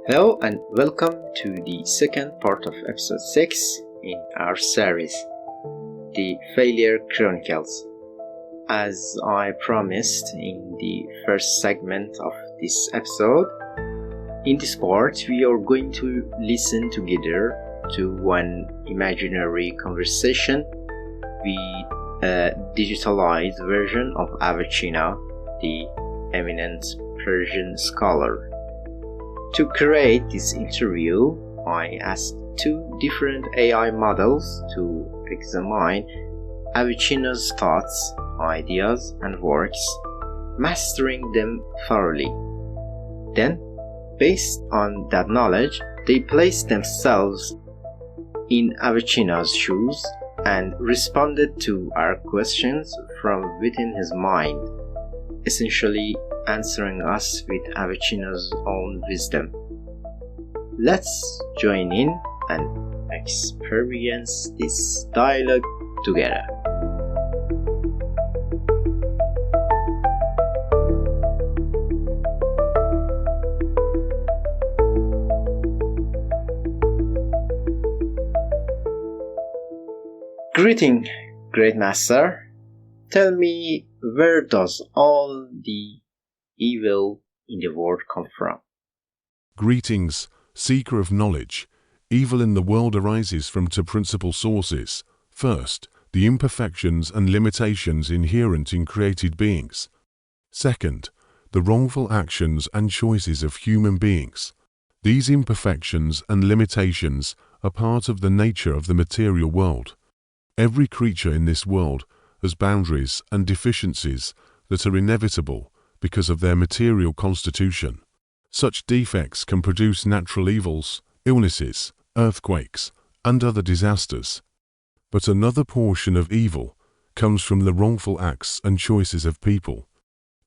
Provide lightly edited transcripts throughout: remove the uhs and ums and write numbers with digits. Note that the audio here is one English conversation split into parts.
Hello and welcome to the second part of episode 6 in our series, the Failure Chronicles. As I promised in the first segment of this episode, in this part we are going to listen together to one imaginary conversation with a digitalized version of Avicenna, the eminent Persian scholar. To create this interview, I asked two different AI models to examine Avicenna's thoughts, ideas, and works, mastering them thoroughly. Then, based on that knowledge, they placed themselves in Avicenna's shoes and responded to our questions from within his mind, essentially answering us with Avicenna's own wisdom. Let's join in and experience this dialogue together. Greeting, Great Master. Tell me, where does all the evil in the world come from? Greetings, seeker of knowledge. Evil in the world arises from two principal sources. First, the imperfections and limitations inherent in created beings. Second, the wrongful actions and choices of human beings. These imperfections and limitations are part of the nature of the material world. Every creature in this world has boundaries and deficiencies that are inevitable because of their material constitution. Such defects can produce natural evils, illnesses, earthquakes, and other disasters. But another portion of evil comes from the wrongful acts and choices of people.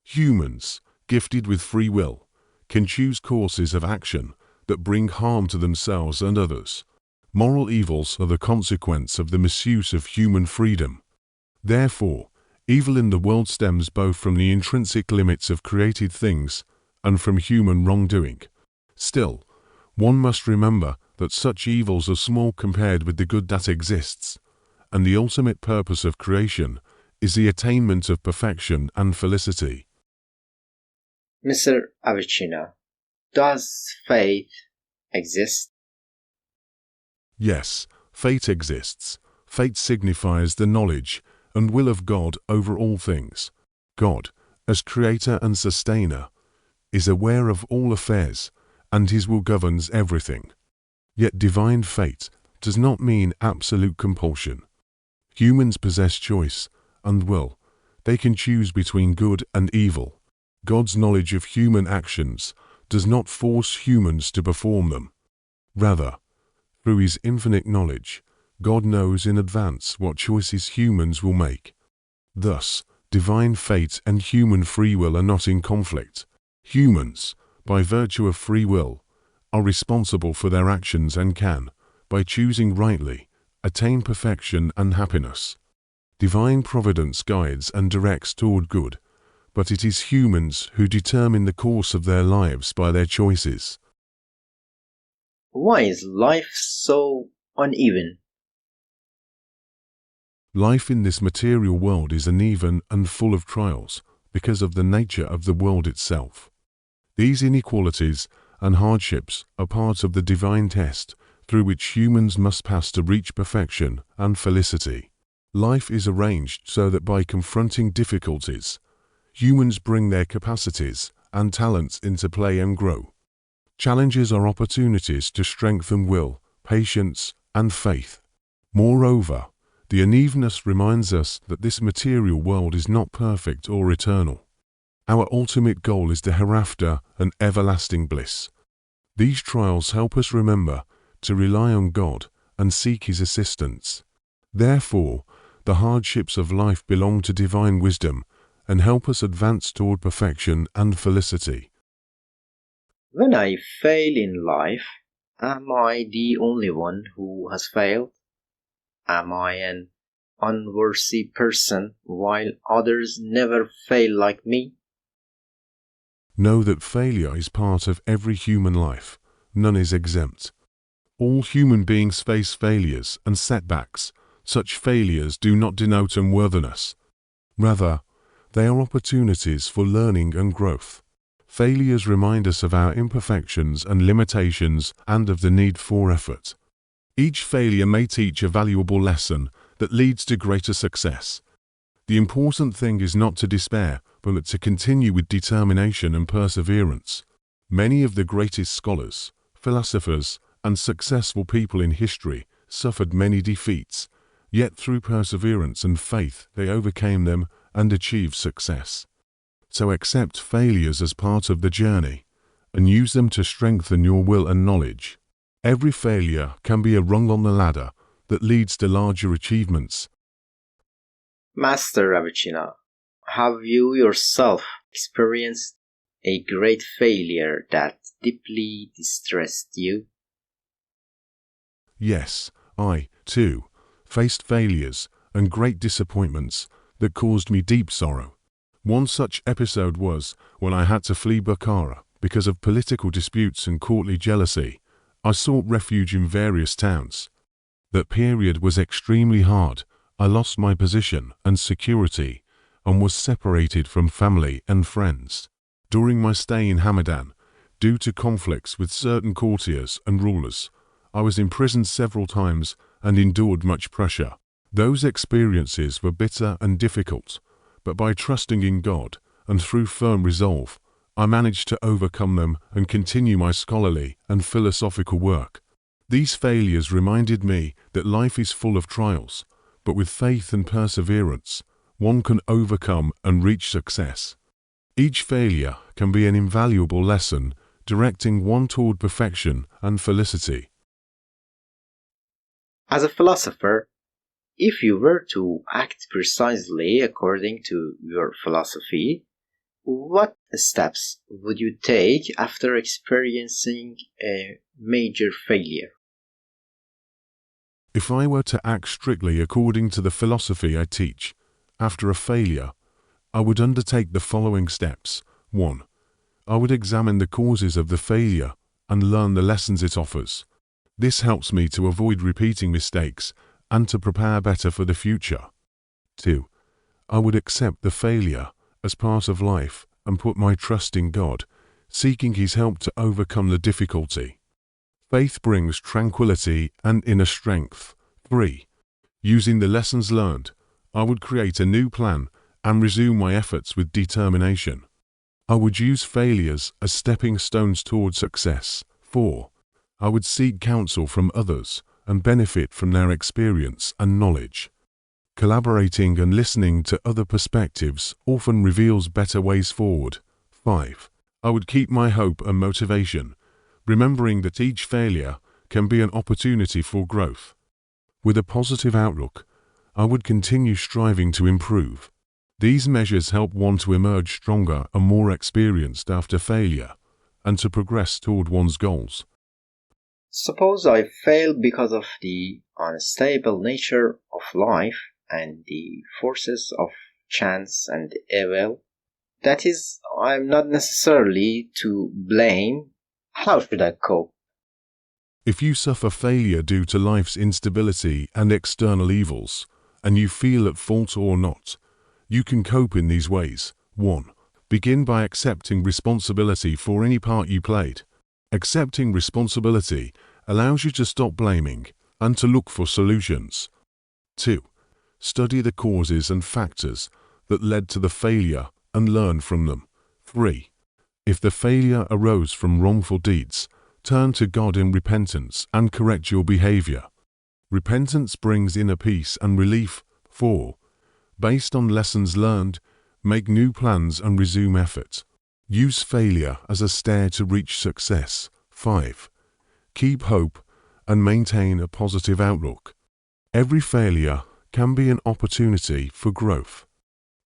Humans, gifted with free will, can choose courses of action that bring harm to themselves and others. Moral evils are the consequence of the misuse of human freedom. Therefore, evil in the world stems both from the intrinsic limits of created things and from human wrongdoing. Still, one must remember that such evils are small compared with the good that exists, and the ultimate purpose of creation is the attainment of perfection and felicity. Mr. Avicenna, does faith exist? Yes, fate exists. Fate signifies the knowledge and will of God over all things. God, as creator and sustainer, is aware of all affairs, and his will governs everything. Yet divine fate does not mean absolute compulsion. Humans possess choice and will. They can choose between good and evil. God's knowledge of human actions does not force humans to perform them. Rather, through his infinite knowledge, God knows in advance what choices humans will make. Thus, divine fate and human free will are not in conflict. Humans, by virtue of free will, are responsible for their actions and can, by choosing rightly, attain perfection and happiness. Divine providence guides and directs toward good, but it is humans who determine the course of their lives by their choices. Why is life so uneven? Life in this material world is uneven and full of trials because of the nature of the world itself. These inequalities and hardships are part of the divine test through which humans must pass to reach perfection and felicity. Life is arranged so that by confronting difficulties, humans bring their capacities and talents into play and grow. Challenges are opportunities to strengthen will, patience, and faith. Moreover, the unevenness reminds us that this material world is not perfect or eternal. Our ultimate goal is the hereafter and everlasting bliss. These trials help us remember to rely on God and seek his assistance. Therefore, the hardships of life belong to divine wisdom and help us advance toward perfection and felicity. When I fail in life, am I the only one who has failed? Am I an unworthy person while others never fail like me? Know that failure is part of every human life. none is exempt. All human beings face failures and setbacks. Such failures do not denote unworthiness. Rather, they are opportunities for learning and growth. Failures remind us of our imperfections and limitations and of the need for effort. Each failure may teach a valuable lesson that leads to greater success. The important thing is not to despair, but to continue with determination and perseverance. Many of the greatest scholars, philosophers, and successful people in history suffered many defeats, yet through perseverance and faith they overcame them and achieved success. So accept failures as part of the journey, and use them to strengthen your will and knowledge. Every failure can be a rung on the ladder that leads to larger achievements. Master Avicenna, have you yourself experienced a great failure that deeply distressed you? Yes, I, too, faced failures and great disappointments that caused me deep sorrow. One such episode was when I had to flee Bukhara because of political disputes and courtly jealousy. I sought refuge in various towns. That period was extremely hard. I lost my position and security and was separated from family and friends. During my stay in Hamadan, due to conflicts with certain courtiers and rulers, I was imprisoned several times and endured much pressure. Those experiences were bitter and difficult, but by trusting in God and through firm resolve, I managed to overcome them and continue my scholarly and philosophical work. These failures reminded me that life is full of trials, but with faith and perseverance, one can overcome and reach success. Each failure can be an invaluable lesson, directing one toward perfection and felicity. As a philosopher, if you were to act precisely according to your philosophy, what steps would you take after experiencing a major failure? If I were to act strictly according to the philosophy I teach, after a failure, I would undertake the following steps. 1. I would examine the causes of the failure and learn the lessons it offers. This helps me to avoid repeating mistakes and to prepare better for the future. 2. I would accept the failure as part of life and put my trust in God, seeking His help to overcome the difficulty. Faith brings tranquility and inner strength. 3. Using the lessons learned, I would create a new plan and resume my efforts with determination. I would use failures as stepping stones toward success. 4. I would seek counsel from others and benefit from their experience and knowledge. Collaborating and listening to other perspectives often reveals better ways forward. 5. I would keep my hope and motivation, remembering that each failure can be an opportunity for growth. With a positive outlook, I would continue striving to improve. These measures help one to emerge stronger and more experienced after failure, and to progress toward one's goals. Suppose I fail because of the unstable nature of life and the forces of chance and evil. That is, I'm not necessarily to blame. How should I cope? If you suffer failure due to life's instability and external evils, and you feel at fault or not, you can cope in these ways. 1. Begin by accepting responsibility for any part you played. Accepting responsibility allows you to stop blaming and to look for solutions. 2. Study the causes and factors that led to the failure and learn from them. 3. If the failure arose from wrongful deeds, turn to God in repentance and correct your behavior. Repentance brings inner peace and relief. 4. Based on lessons learned, make new plans and resume effort. Use failure as a stair to reach success. 5. Keep hope and maintain a positive outlook. Every failure can be an opportunity for growth.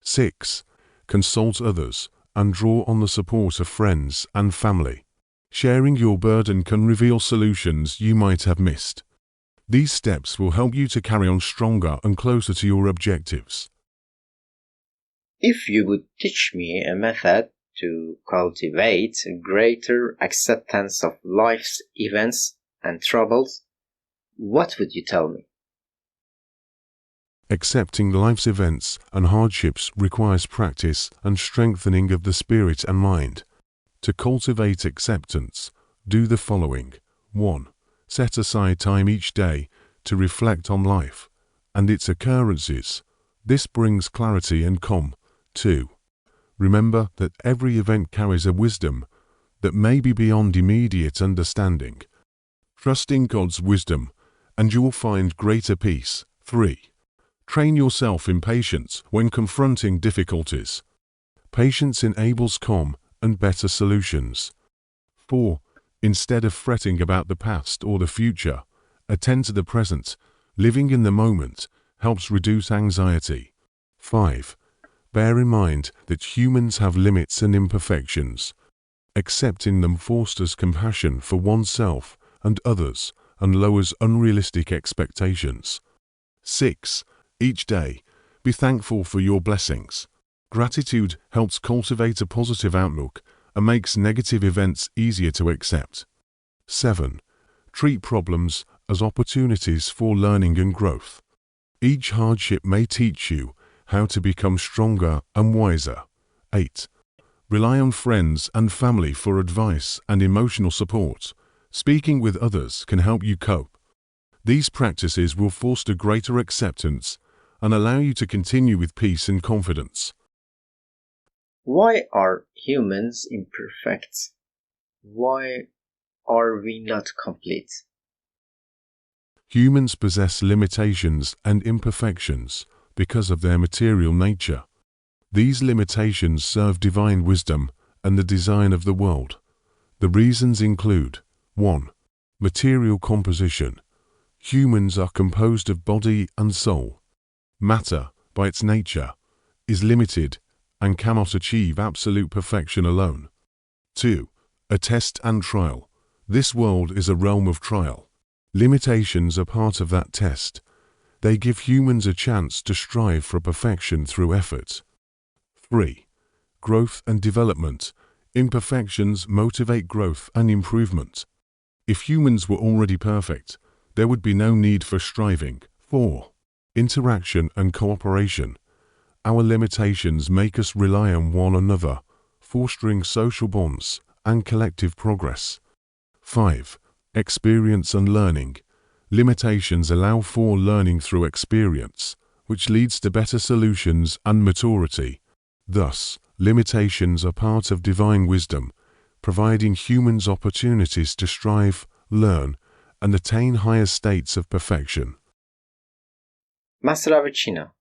6. Consult others and draw on the support of friends and family. Sharing your burden can reveal solutions you might have missed. These steps will help you to carry on stronger and closer to your objectives. If you would teach me a method to cultivate greater acceptance of life's events and troubles, what would you tell me? Accepting life's events and hardships requires practice and strengthening of the spirit and mind. To cultivate acceptance, do the following. 1. Set aside time each day to reflect on life and its occurrences. This brings clarity and calm. 2. Remember that every event carries a wisdom that may be beyond immediate understanding. Trust in God's wisdom, and you will find greater peace. 3. Train yourself in patience when confronting difficulties. Patience enables calm and better solutions. 4. Instead of fretting about the past or the future, attend to the present. Living in the moment helps reduce anxiety. 5. Bear in mind that humans have limits and imperfections. Accepting them fosters compassion for oneself and others and lowers unrealistic expectations. 6. Each day, be thankful for your blessings. Gratitude helps cultivate a positive outlook and makes negative events easier to accept. 7. Treat problems as opportunities for learning and growth. Each hardship may teach you how to become stronger and wiser. 8. Rely on friends and family for advice and emotional support. Speaking with others can help you cope. These practices will foster greater acceptance and allow you to continue with peace and confidence. Why are humans imperfect? Why are we not complete? Humans possess limitations and imperfections because of their material nature. These limitations serve divine wisdom and the design of the world. The reasons include: 1. Material composition. Humans are composed of body and soul. Matter, by its nature, is limited and cannot achieve absolute perfection alone. 2. A test and trial. This world is a realm of trial. Limitations are part of that test. They give humans a chance to strive for perfection through effort. 3. Growth and development. Imperfections motivate growth and improvement. If humans were already perfect, there would be no need for striving. 4. Interaction and cooperation. Our limitations make us rely on one another, fostering social bonds and collective progress. 5. Experience and learning. Limitations allow for learning through experience, which leads to better solutions and maturity. Thus, limitations are part of divine wisdom, providing humans opportunities to strive, learn, and attain higher states of perfection. Master Avicenna,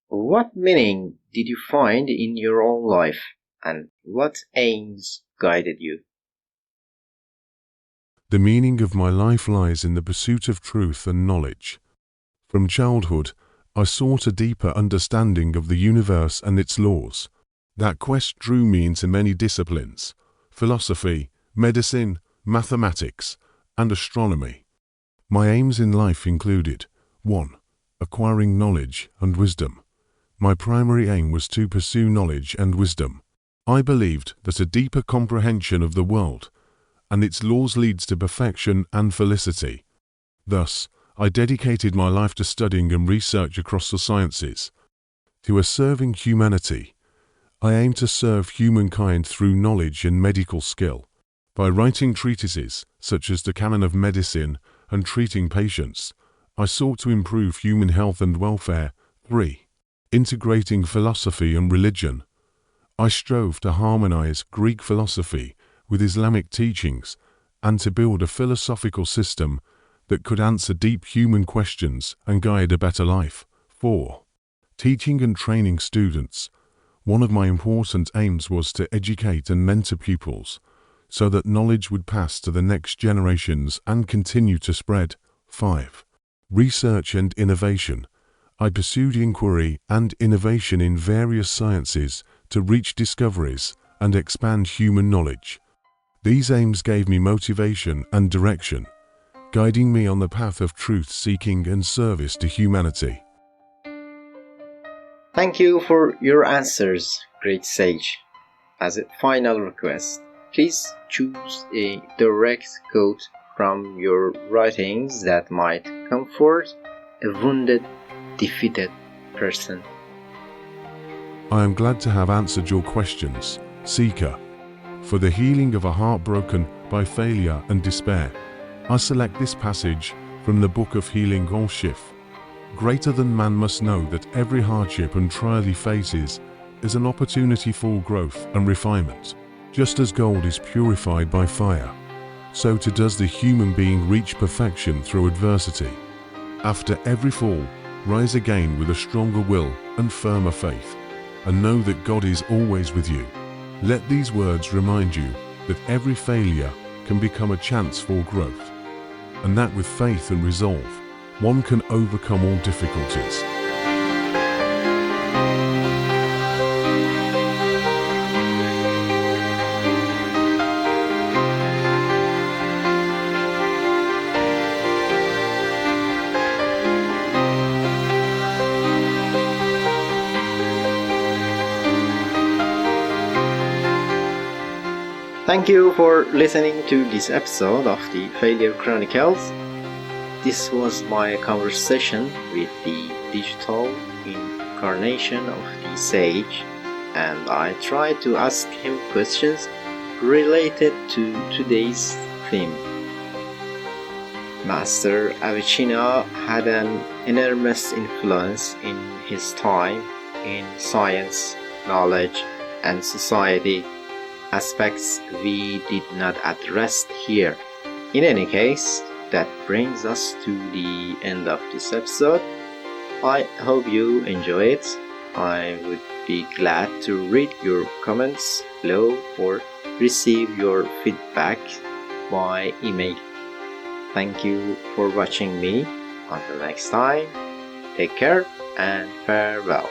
what meaning did you find in your own life, and what aims guided you? The meaning of my life lies in the pursuit of truth and knowledge. From childhood, I sought a deeper understanding of the universe and its laws. That quest drew me into many disciplines: philosophy, medicine, mathematics, and astronomy. My aims in life included: 1. Acquiring knowledge and wisdom. My primary aim was to pursue knowledge and wisdom. I believed that a deeper comprehension of the world and its laws leads to perfection and felicity. Thus, I dedicated my life to studying and research across the sciences. 2. Serving humanity. I aim to serve humankind through knowledge and medical skill. By writing treatises, such as the Canon of Medicine, and treating patients, I sought to improve human health and welfare. 3. Integrating philosophy and religion. I strove to harmonize Greek philosophy with Islamic teachings and to build a philosophical system that could answer deep human questions and guide a better life. 4. Teaching and training students. One of my important aims was to educate and mentor pupils so that knowledge would pass to the next generations and continue to spread. 5. Research and innovation. I pursued inquiry and innovation in various sciences to reach discoveries and expand human knowledge. These aims gave me motivation and direction, guiding me on the path of truth-seeking and service to humanity. Thank you for your answers, great sage. As a final request, please choose a direct quote from your writings that might comfort a wounded, defeated person. I am glad to have answered your questions, Seeker. For the healing of a heart broken by failure and despair, I select this passage from the Book of Healing All Shif. Greater than man must know that every hardship and trial he faces is an opportunity for growth and refinement. Just as gold is purified by fire, so too does the human being reach perfection through adversity. After every fall, rise again with a stronger will and firmer faith, and know that God is always with you. Let these words remind you that every failure can become a chance for growth, and that with faith and resolve, one can overcome all difficulties. Thank you for listening to this episode of the Failure Chronicles. This was my conversation with the digital incarnation of the sage, and I tried to ask him questions related to today's theme. Master Avicenna had an enormous influence in his time in science, knowledge, and society, aspects we did not address here. In any case, that brings us to the end of this episode. I hope you enjoy it. I would be glad to read your comments below or receive your feedback by email. Thank you for watching me. Until next time, take care and farewell.